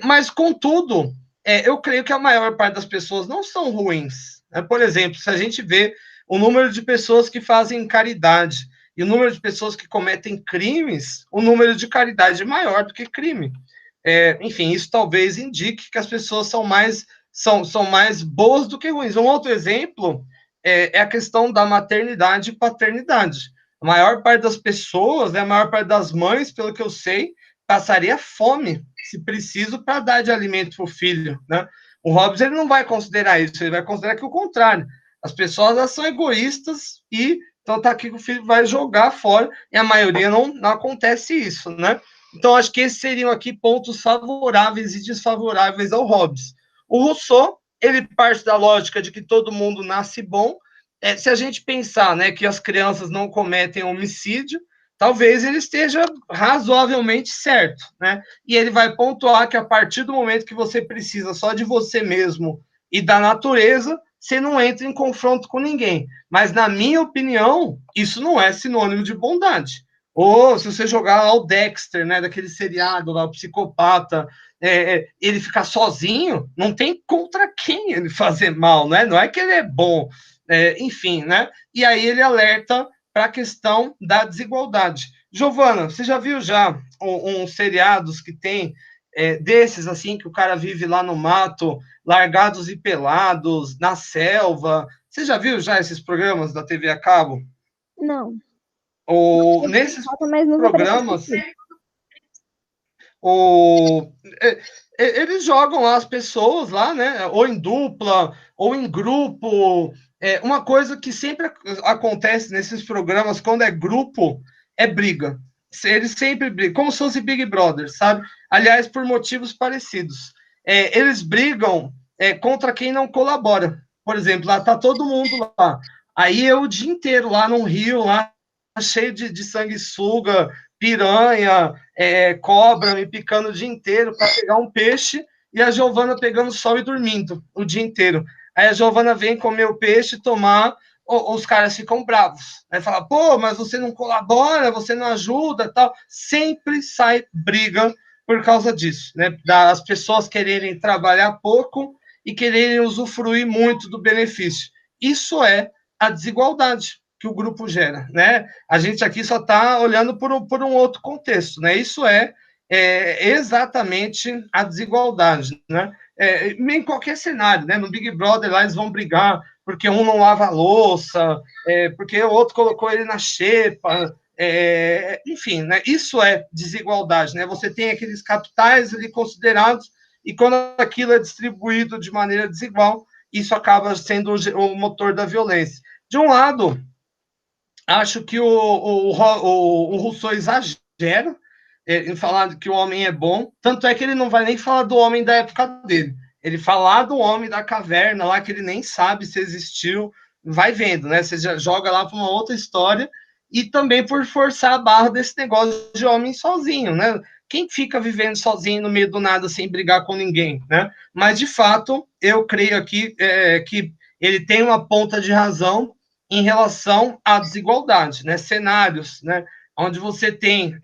mas, contudo, eu creio que a maior parte das pessoas não são ruins. Né? Por exemplo, se a gente vê o número de pessoas que fazem caridade e o número de pessoas que cometem crimes, o número de caridade é maior do que crime. Enfim, isso talvez indique que as pessoas são mais boas do que ruins. Um outro exemplo é a questão da maternidade e paternidade. A maior parte das pessoas, né, a maior parte das mães, pelo que eu sei, passaria fome, se preciso, para dar de alimento para o filho. Né? O Hobbes ele não vai considerar isso, ele vai considerar que o contrário. As pessoas elas são egoístas e então tá aqui que o filho vai jogar fora, e a maioria não acontece isso, né? Então, acho que esses seriam aqui pontos favoráveis e desfavoráveis ao Hobbes. O Rousseau, ele parte da lógica de que todo mundo nasce bom. Se a gente pensar, né, que as crianças não cometem homicídio, talvez ele esteja razoavelmente certo, né? E ele vai pontuar que a partir do momento que você precisa só de você mesmo e da natureza, você não entra em confronto com ninguém. Mas, na minha opinião, isso não é sinônimo de bondade. Ou se você jogar lá o Dexter, né, daquele seriado lá, o psicopata, ele ficar sozinho, não tem contra quem ele fazer mal, né? Não é que ele é bom, enfim, né? E aí ele alerta para a questão da desigualdade. Giovana, você já viu já uns seriados que tem desses assim que o cara vive lá no mato, largados e pelados, na selva? Você já viu já esses programas da TV a cabo? Não. Nesses Mais nova para programas, o, eles jogam lá as pessoas lá, né? Ou em dupla, ou em grupo. Uma coisa que sempre acontece nesses programas, quando é grupo, é briga. Eles sempre brigam, como se fosse Big Brother, sabe? Aliás, por motivos parecidos. Eles brigam contra quem não colabora. Por exemplo, lá tá todo mundo lá. Aí eu o dia inteiro lá no rio, lá cheio de sanguessuga, piranha, cobra me picando o dia inteiro para pegar um peixe e a Giovana pegando sol e dormindo o dia inteiro. Aí a Giovana vem comer o peixe, tomar, os caras ficam bravos. Aí fala, pô, mas você não colabora, você não ajuda, tal. Sempre sai briga por causa disso, né? Das pessoas quererem trabalhar pouco e quererem usufruir muito do benefício. Isso é a desigualdade que o grupo gera, né? A gente aqui só está olhando por um outro contexto, né? Isso exatamente a desigualdade, né? Em qualquer cenário, né? No Big Brother lá eles vão brigar porque um não lava a louça, porque o outro colocou ele na xepa, enfim, né? Isso é desigualdade, né? Você tem aqueles capitais ali considerados e quando aquilo é distribuído de maneira desigual, isso acaba sendo o motor da violência. De um lado, acho que o Rousseau exagera em falar que o homem é bom, tanto é que ele não vai nem falar do homem da época dele. Ele fala do homem da caverna lá, que ele nem sabe se existiu, vai vendo, né? Você já joga lá para uma outra história, e também por forçar a barra desse negócio de homem sozinho, né? Quem fica vivendo sozinho no meio do nada sem brigar com ninguém, né? Mas, de fato, eu creio aqui que ele tem uma ponta de razão em relação à desigualdade, né? Cenários, né? Onde você tem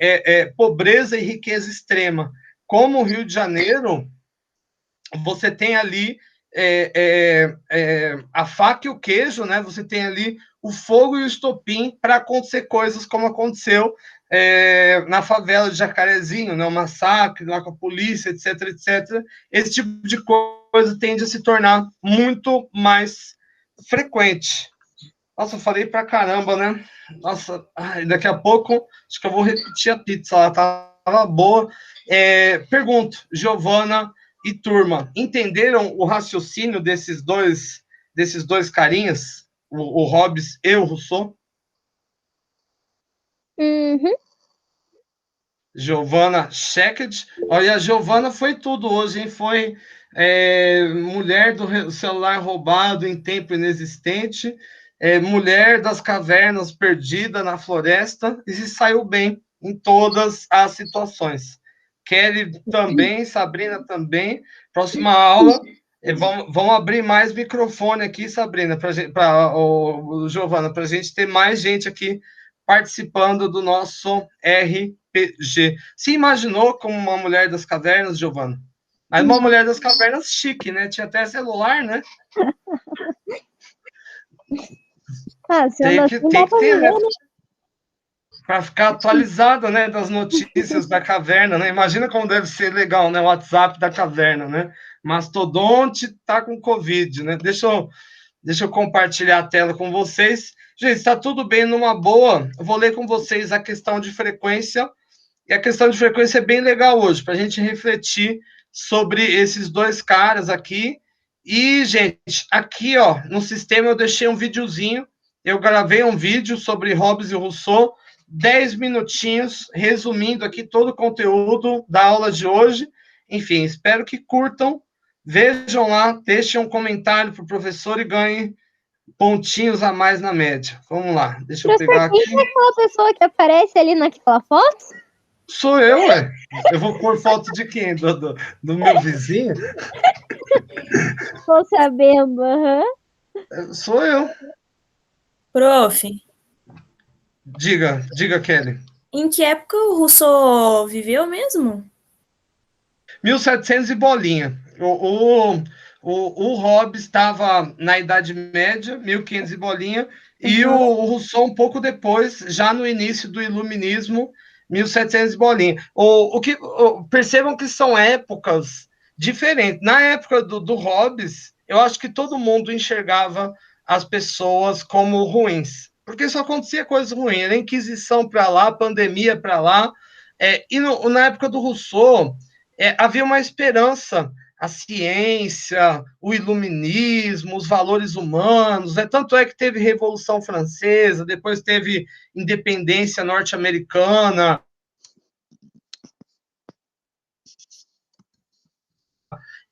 pobreza e riqueza extrema, como o Rio de Janeiro, você tem ali a faca e o queijo, né? Você tem ali o fogo e o estopim para acontecer coisas como aconteceu na favela de Jacarezinho, né? O massacre lá com a polícia, etc, etc. Esse tipo de coisa tende a se tornar muito mais frequente. Nossa, eu falei pra caramba, né? Nossa, daqui a pouco acho que eu vou repetir a pizza, ela tava boa. Pergunto, Giovana e turma, entenderam o raciocínio desses dois desses dois carinhas, o Hobbes e o Rousseau? Uhum. Giovana Checked. Olha, a Giovana foi tudo hoje, hein? Foi mulher do celular roubado em tempo inexistente, mulher das cavernas perdida na floresta, e se saiu bem em todas as situações. Kelly também, Sabrina também. Próxima aula, vamos abrir mais microfone aqui, Sabrina, Giovana, para a gente ter mais gente aqui participando do nosso RPG. Se imaginou como uma mulher das cavernas, Giovana? Mas uma mulher das cavernas chique, né? Tinha até celular, né? Sendo assim, tem que ter, né? né? Para ficar atualizada, né, das notícias da caverna, né? Imagina como deve ser legal, né? O WhatsApp da caverna, né? Mastodonte tá com Covid, né? Deixa eu compartilhar a tela com vocês. Gente, está tudo bem, numa boa. Eu vou ler com vocês a questão de frequência. E a questão de frequência é bem legal hoje, para a gente refletir sobre esses dois caras aqui. E, gente, aqui, ó, no sistema eu deixei um videozinho. Eu gravei um vídeo sobre Hobbes e Rousseau, 10 minutinhos, resumindo aqui todo o conteúdo da aula de hoje. Enfim, espero que curtam. Vejam lá, deixem um comentário para o professor e ganhem pontinhos a mais na média. Vamos lá, deixa eu pegar aqui. Quem é aquela pessoa que aparece ali naquela foto? Sou eu, ué. Eu vou pôr foto de quem? Do meu vizinho? Tô sabendo, Sou eu. Prof, Diga, Kelly. em que época o Rousseau viveu mesmo? 1700 e bolinha. O Hobbes estava na Idade Média, 1500 e bolinha, e o Rousseau um pouco depois, já no início do Iluminismo, 1700 e bolinha. Percebam que são épocas diferentes. Na época do Hobbes, eu acho que todo mundo enxergava as pessoas como ruins, porque só acontecia coisa ruim, era Inquisição para lá, pandemia para lá, na época do Rousseau, havia uma esperança, a ciência, o iluminismo, os valores humanos, tanto é que teve Revolução Francesa, depois teve independência norte-americana.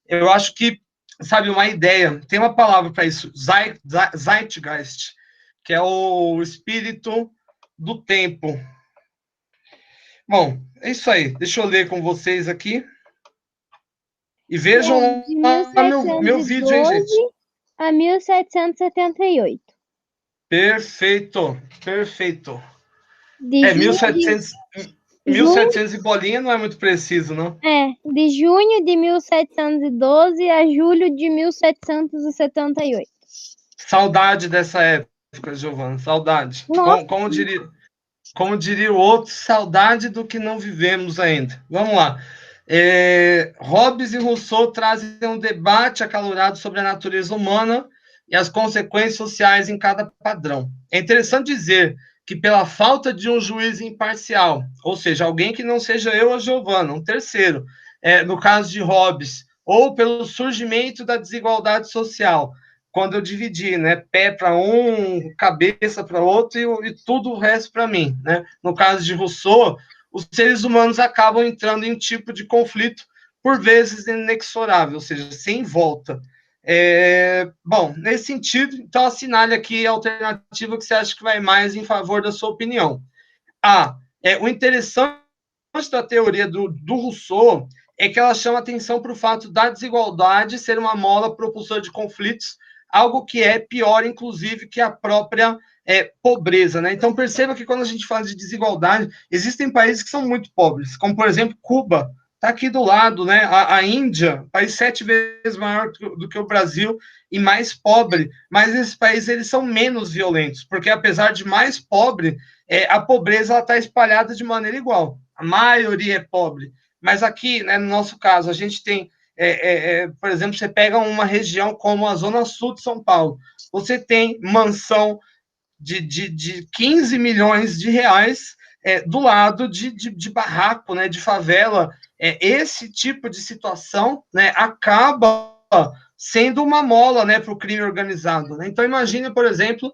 Eu acho que, sabe, uma ideia, tem uma palavra para isso, Zeitgeist, que é o espírito do tempo. Bom, é isso aí. Deixa eu ler com vocês aqui. E vejam meu vídeo, hein, gente? A 1778. Perfeito. 1700 e bolinha não é muito preciso, não? De junho de 1712 a julho de 1778. Saudade dessa época, Giovana, saudade. Como diria o outro, saudade do que não vivemos ainda. Vamos lá. Hobbes e Rousseau trazem um debate acalorado sobre a natureza humana e as consequências sociais em cada padrão. É interessante dizer que pela falta de um juiz imparcial, ou seja, alguém que não seja eu ou a Giovana, um terceiro, no caso de Hobbes, ou pelo surgimento da desigualdade social, quando eu dividi, né, pé para um, cabeça para outro e tudo o resto para mim, né? No caso de Rousseau, os seres humanos acabam entrando em um tipo de conflito, por vezes inexorável, ou seja, sem volta. Bom, nesse sentido, então assinale aqui a alternativa que você acha que vai mais em favor da sua opinião. O interessante da teoria do Rousseau é que ela chama atenção para o fato da desigualdade ser uma mola propulsora de conflitos, algo que é pior, inclusive, que a própria pobreza, né? Então, perceba que quando a gente fala de desigualdade, existem países que são muito pobres, como, por exemplo, Cuba, está aqui do lado, né? A Índia, país 7 vezes maior do que o Brasil e mais pobre, mas esses países eles são menos violentos, porque apesar de mais pobre, a pobreza está espalhada de maneira igual. A maioria é pobre. Mas aqui, né, no nosso caso, a gente tem, por exemplo, você pega uma região como a Zona Sul de São Paulo, você tem mansão de 15 milhões de reais do lado de barraco, né, de favela. Esse tipo de situação, né, acaba sendo uma mola, né, para o crime organizado. Né? Então, imagine, por exemplo,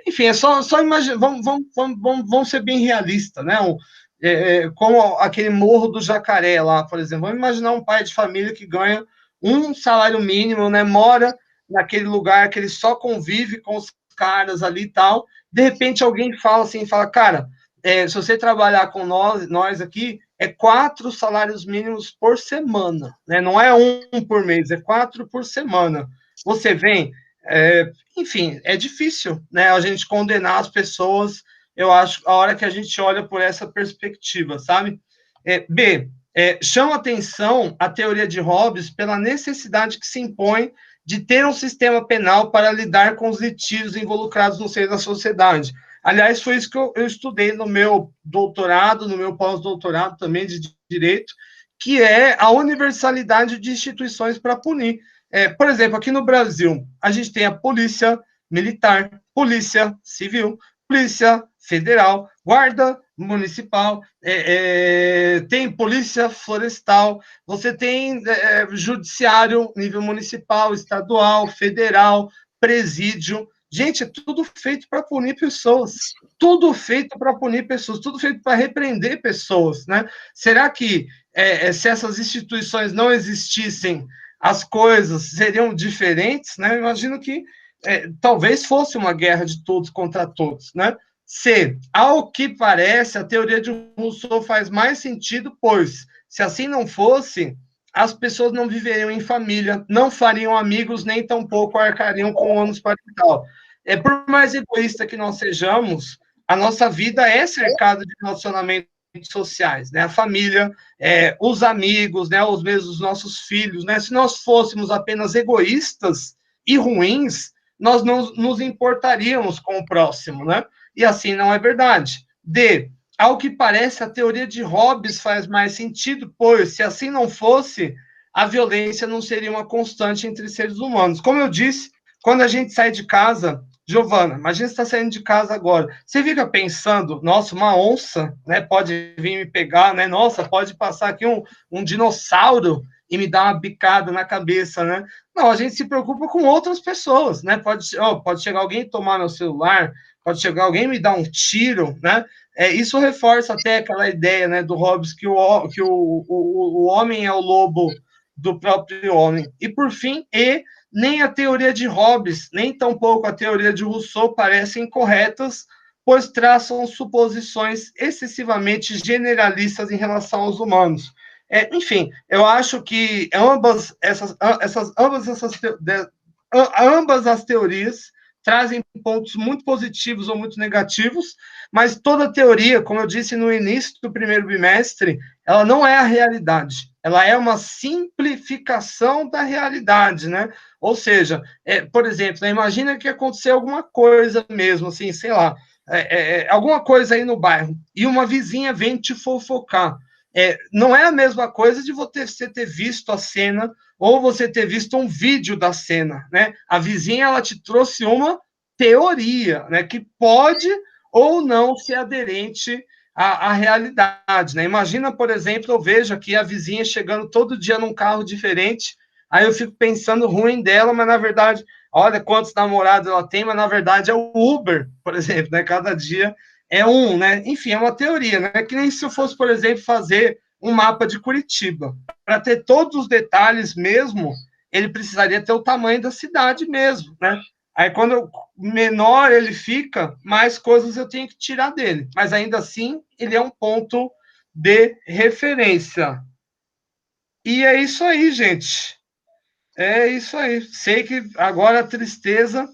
enfim, só imagina, vamos ser bem realistas, né? Como aquele Morro do Jacaré lá, por exemplo. Vamos imaginar um pai de família que ganha um salário mínimo, né? Mora naquele lugar que ele só convive com os caras ali e tal. De repente, alguém fala assim, cara, se você trabalhar com nós aqui, é 4 salários mínimos por semana, né? Não é um por mês, é 4 por semana. Você vem, enfim, é difícil, né? A gente condenar as pessoas, eu acho, a hora que a gente olha por essa perspectiva, sabe? Chama atenção a teoria de Hobbes pela necessidade que se impõe de ter um sistema penal para lidar com os litígios involucrados no seio da sociedade. Aliás, foi isso que eu estudei no meu doutorado, no meu pós-doutorado também de Direito, que é a universalidade de instituições para punir. Por exemplo, aqui no Brasil, a gente tem a Polícia Militar, Polícia Civil, Polícia Federal, Guarda Municipal, tem Polícia Florestal, você tem Judiciário, nível municipal, estadual, federal, presídio. Gente, é tudo feito para punir pessoas. Tudo feito para punir pessoas, tudo feito para repreender pessoas, né? Será que se essas instituições não existissem, as coisas seriam diferentes, né? Eu imagino que talvez fosse uma guerra de todos contra todos, né? Ao que parece, a teoria de Rousseau faz mais sentido, pois, se assim não fosse, as pessoas não viveriam em família, não fariam amigos, nem tampouco arcariam com o ônus parental. Por mais egoísta que nós sejamos, a nossa vida é cercada de relacionamentos sociais, né? A família, os amigos, né? Os mesmos nossos filhos, né? Se nós fôssemos apenas egoístas e ruins, nós não nos importaríamos com o próximo, né? E assim não é verdade. Ao que parece, a teoria de Hobbes faz mais sentido, pois, se assim não fosse, a violência não seria uma constante entre seres humanos. Como eu disse, quando a gente sai de casa, Giovana, imagina você está saindo de casa agora, você fica pensando, nossa, uma onça, né, pode vir me pegar, né, nossa, pode passar aqui um dinossauro e me dar uma bicada na cabeça, né? Não, a gente se preocupa com outras pessoas, né? Pode chegar alguém e tomar meu celular, pode chegar alguém e me dar um tiro, né? Isso reforça até aquela ideia, né, do Hobbes, que o homem é o lobo do próprio homem. E, por fim, nem a teoria de Hobbes, nem tampouco a teoria de Rousseau parecem corretas, pois traçam suposições excessivamente generalistas em relação aos humanos. Enfim, eu acho que ambas as teorias trazem pontos muito positivos ou muito negativos, mas toda teoria, como eu disse no início do primeiro bimestre, ela não é a realidade, ela é uma simplificação da realidade, né? Ou seja, por exemplo, imagina que aconteceu alguma coisa mesmo, assim, sei lá, alguma coisa aí no bairro, e uma vizinha vem te fofocar. Não é a mesma coisa de você ter visto a cena ou você ter visto um vídeo da cena, né? A vizinha, ela te trouxe uma teoria, né? Que pode ou não ser aderente à realidade, né? Imagina, por exemplo, eu vejo aqui a vizinha chegando todo dia num carro diferente, aí eu fico pensando ruim dela, mas na verdade, olha quantos namorados ela tem, mas na verdade é o Uber, por exemplo, né? Cada dia é um, né? Enfim, é uma teoria, né? Que nem se eu fosse, por exemplo, fazer um mapa de Curitiba. Para ter todos os detalhes mesmo, ele precisaria ter o tamanho da cidade mesmo, né? Aí, quando menor ele fica, mais coisas eu tenho que tirar dele. Mas, ainda assim, ele é um ponto de referência. E é isso aí, gente. É isso aí. Sei que agora a tristeza...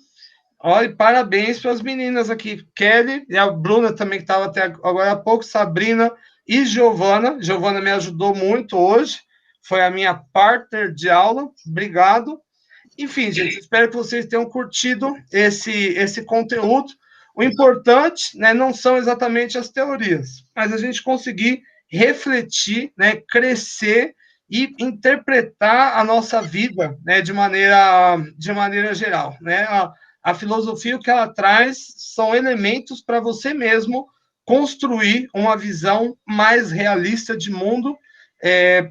Olha, parabéns para as meninas aqui. Kelly e a Bruna também, que estava até agora há pouco, Sabrina e Giovana. Giovana me ajudou muito hoje. Foi a minha partner de aula. Obrigado. Enfim, gente, espero que vocês tenham curtido esse conteúdo. O importante, né, não são exatamente as teorias, mas a gente conseguir refletir, né, crescer e interpretar a nossa vida, né, de maneira geral, né? A filosofia, o que ela traz são elementos para você mesmo construir uma visão mais realista de mundo,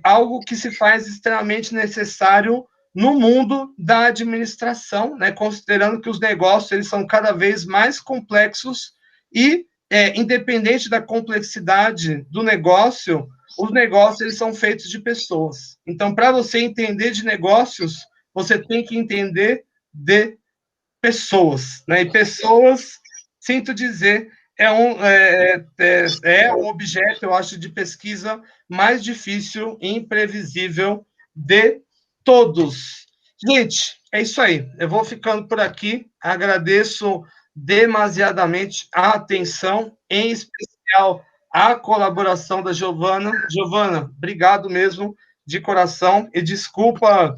algo que se faz extremamente necessário no mundo da administração, né, considerando que os negócios eles são cada vez mais complexos e, independente da complexidade do negócio, os negócios eles são feitos de pessoas. Então, para você entender de negócios, você tem que entender de pessoas, né? E pessoas, sinto dizer, é um objeto, eu acho, de pesquisa mais difícil e imprevisível de todos. Gente, é isso aí. Eu vou ficando por aqui. Agradeço demasiadamente a atenção, em especial a colaboração da Giovana. Giovana, obrigado mesmo, de coração, e desculpa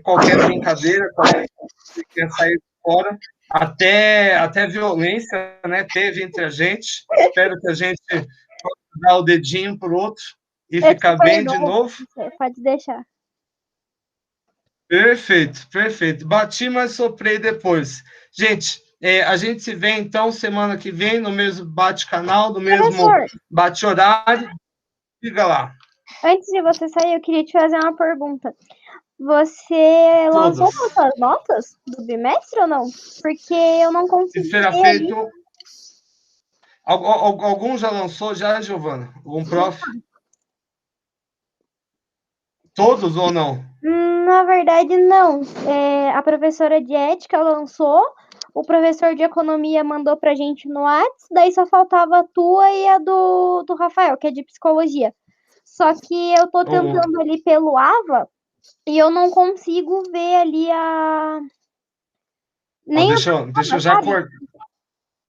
qualquer brincadeira, qualquer coisa que tenha saído fora, até violência, né, teve entre a gente. Espero que a gente possa dar o dedinho para o outro e ficar bem de novo. Pode deixar. Perfeito, perfeito. Bati, mas soprei depois. Gente, a gente se vê, então, semana que vem, no mesmo bate-canal, no mesmo bate-horário. Diga lá. Antes de você sair, eu queria te fazer uma pergunta. Você lançou suas notas do bimestre ou não? Porque eu não consegui. Será feito. Algum já lançou, já, Giovana? Algum prof? Todos ou não? Na verdade, não. A professora de ética lançou, o professor de economia mandou pra gente no WhatsApp, daí só faltava a tua e a do Rafael, que é de psicologia. Só que eu tô tentando ali pelo AVA e eu não consigo ver ali a... Deixa eu já cortar.